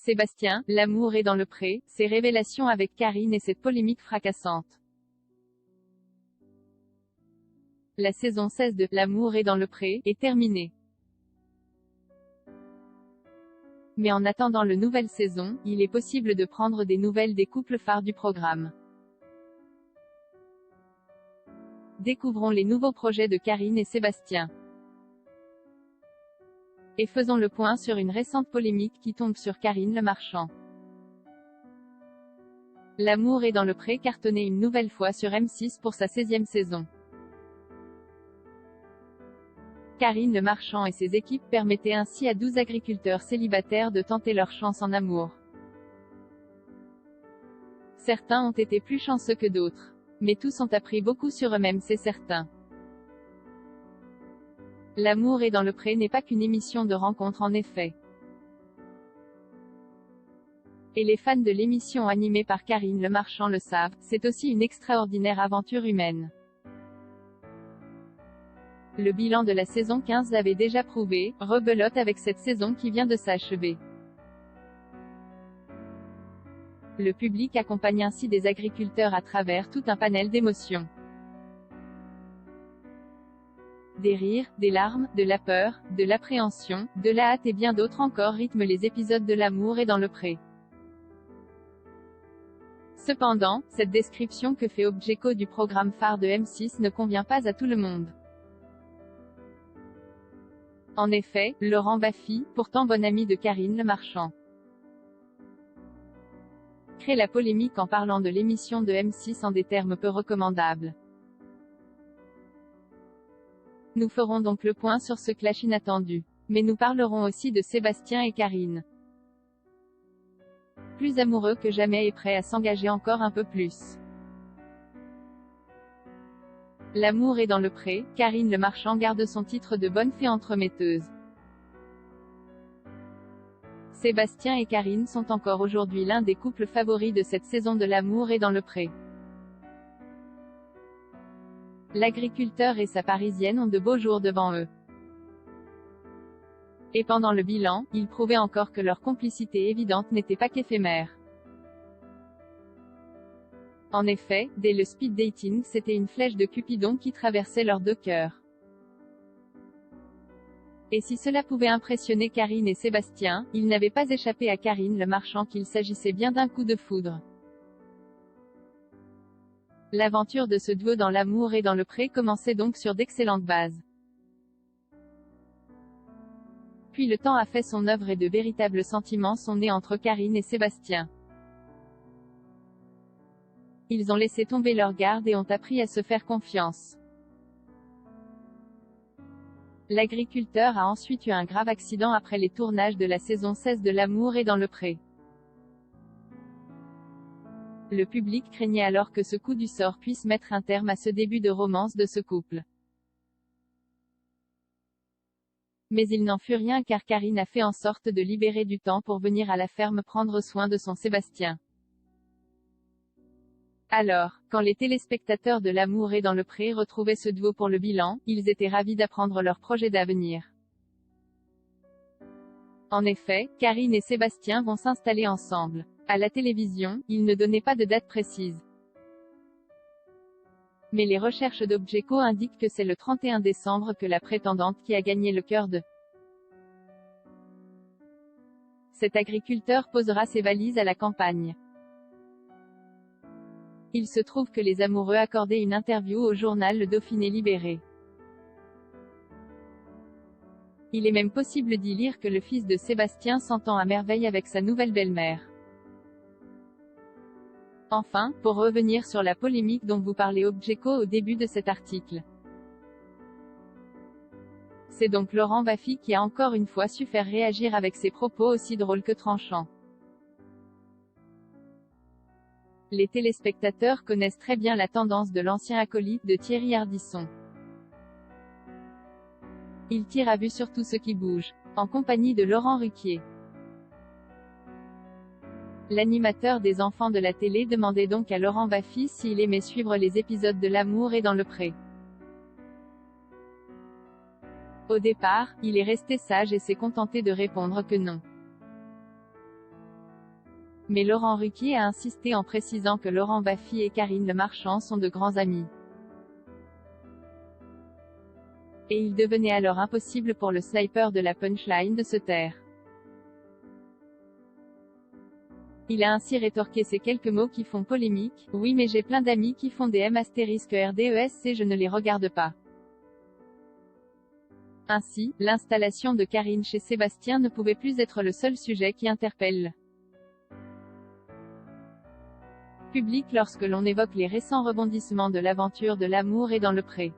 Sébastien, l'amour est dans le pré, ses révélations avec Karine et cette polémique fracassante. La saison 16 de L'amour est dans le pré est terminée. Mais en attendant la nouvelle saison, il est possible de prendre des nouvelles des couples phares du programme. Découvrons les nouveaux projets de Karine et Sébastien. Et faisons le point sur une récente polémique qui tombe sur Karine Le Marchand. L'amour est dans le pré cartonné une nouvelle fois sur M6 pour sa 16e saison. Karine Le Marchand et ses équipes permettaient ainsi à 12 agriculteurs célibataires de tenter leur chance en amour. Certains ont été plus chanceux que d'autres. Mais tous ont appris beaucoup sur eux-mêmes, c'est certain. L'amour est dans le pré n'est pas qu'une émission de rencontre en effet. Et les fans de l'émission animée par Karine Le Marchand le savent, c'est aussi une extraordinaire aventure humaine. Le bilan de la saison 15 l'avait déjà prouvé, rebelote avec cette saison qui vient de s'achever. Le public accompagne ainsi des agriculteurs à travers tout un panel d'émotions. Des rires, des larmes, de la peur, de l'appréhension, de la hâte et bien d'autres encore rythment les épisodes de L'amour est dans le pré. Cependant, cette description que fait Objeco du programme phare de M6 ne convient pas à tout le monde. En effet, Laurent Baffy, pourtant bon ami de Karine Le Marchand, crée la polémique en parlant de l'émission de M6 en des termes peu recommandables. Nous ferons donc le point sur ce clash inattendu. Mais nous parlerons aussi de Sébastien et Karine. Plus amoureux que jamais et prêts à s'engager encore un peu plus. L'amour est dans le pré, Karine Le Marchand garde son titre de bonne fée entremetteuse. Sébastien et Karine sont encore aujourd'hui l'un des couples favoris de cette saison de L'amour est dans le pré. L'agriculteur et sa parisienne ont de beaux jours devant eux. Et pendant le bilan, ils prouvaient encore que leur complicité évidente n'était pas qu'éphémère. En effet, dès le speed dating, c'était une flèche de Cupidon qui traversait leurs deux cœurs. Et si cela pouvait impressionner Karine et Sébastien, il n'avait pas échappé à Karine Le Marchand qu'il s'agissait bien d'un coup de foudre. L'aventure de ce duo dans L'amour et dans le pré commençait donc sur d'excellentes bases. Puis le temps a fait son œuvre et de véritables sentiments sont nés entre Karine et Sébastien. Ils ont laissé tomber leur garde et ont appris à se faire confiance. L'agriculteur a ensuite eu un grave accident après les tournages de la saison 16 de L'amour est dans le pré. Le public craignait alors que ce coup du sort puisse mettre un terme à ce début de romance de ce couple. Mais il n'en fut rien car Karine a fait en sorte de libérer du temps pour venir à la ferme prendre soin de son Sébastien. Alors, quand les téléspectateurs de L'amour est dans le pré retrouvaient ce duo pour le bilan, ils étaient ravis d'apprendre leur projet d'avenir. En effet, Karine et Sébastien vont s'installer ensemble. À la télévision, ils ne donnaient pas de date précise. Mais les recherches d'Objeco indiquent que c'est le 31 décembre que la prétendante qui a gagné le cœur de cet agriculteur posera ses valises à la campagne. Il se trouve que les amoureux accordaient une interview au journal Le Dauphiné Libéré. Il est même possible d'y lire que le fils de Sébastien s'entend à merveille avec sa nouvelle belle-mère. Enfin, pour revenir sur la polémique dont vous parlait Objeco au début de cet article. C'est donc Laurent Baffy qui a encore une fois su faire réagir avec ses propos aussi drôles que tranchants. Les téléspectateurs connaissent très bien la tendance de l'ancien acolyte de Thierry Ardisson. Il tire à vue sur tout ce qui bouge. En compagnie de Laurent Ruquier. L'animateur des enfants de la télé demandait donc à Laurent Baffy s'il aimait suivre les épisodes de L'amour est dans le pré. Au départ, il est resté sage et s'est contenté de répondre que non. Mais Laurent Ruquier a insisté en précisant que Laurent Baffy et Karine Le Marchand sont de grands amis. Et il devenait alors impossible pour le sniper de la punchline de se taire. Il a ainsi rétorqué ces quelques mots qui font polémique: oui mais j'ai plein d'amis qui font des M*RDESC, je ne les regarde pas. Ainsi, l'installation de Karine chez Sébastien ne pouvait plus être le seul sujet qui interpelle le public lorsque l'on évoque les récents rebondissements de l'aventure de l'amour et dans le pré.